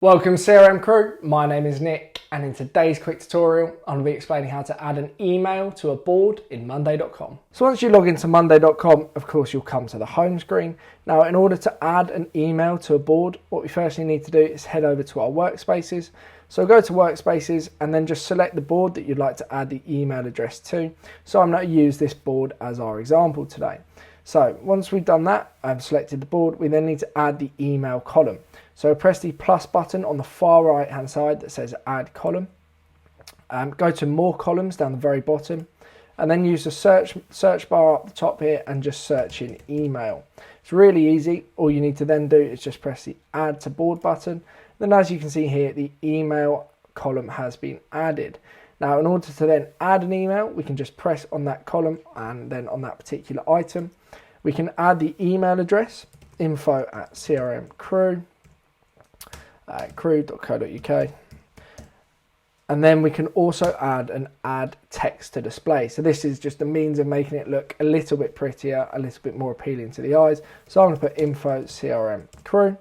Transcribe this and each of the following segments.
Welcome CRM crew, my name is Nick and in today's quick tutorial I'm going to be explaining how to add an email to a board in Monday.com. So once you log into Monday.com, of course you'll come to the home screen. Now in order to add an email to a board, what we firstly need to do is head over to our workspaces. So go to workspaces and then just select the board that you'd like to add the email address to. So I'm going to use this board as our example today. So once we've done that, I've selected the board, we then need to add the email column. So press the plus button on the far right hand side that says add column. Go to more columns down the very bottom and then use the search bar up the top here and just search in email. It's really easy. All you need to then do is just press the add to board button. Then as you can see here, the email column has been added. Now in order to then add an email, we can just press on that column and then on that particular item. We can add the email address, info@crmcrew. crew.co.uk, and then we can also add an add text to display. So this is just a means of making it look a little bit prettier, a little bit more appealing to the eyes. So I'm going to put info CRM crew,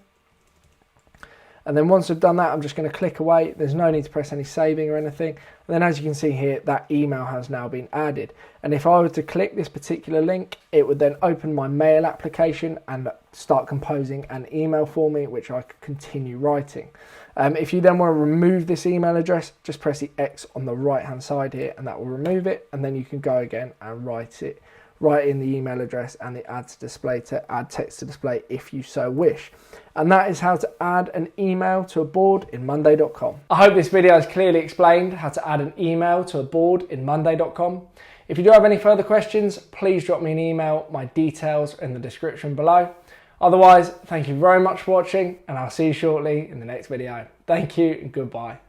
and then once I've done that, I'm just going to click away. There's no need to press any saving or anything. And then as you can see here, that email has now been added. And if I were to click this particular link, it would then open my mail application and start composing an email for me, which I could continue writing. If you then want to remove this email address, just press the X on the right hand side here and that will remove it. And then you can go again and write in the email address and the add text to display if you so wish. And that is how to add an email to a board in Monday.com. I hope this video has clearly explained how to add an email to a board in Monday.com. If you do have any further questions, please drop me an email. My details are in the description below. Otherwise, thank you very much for watching and I'll see you shortly in the next video. Thank you and goodbye.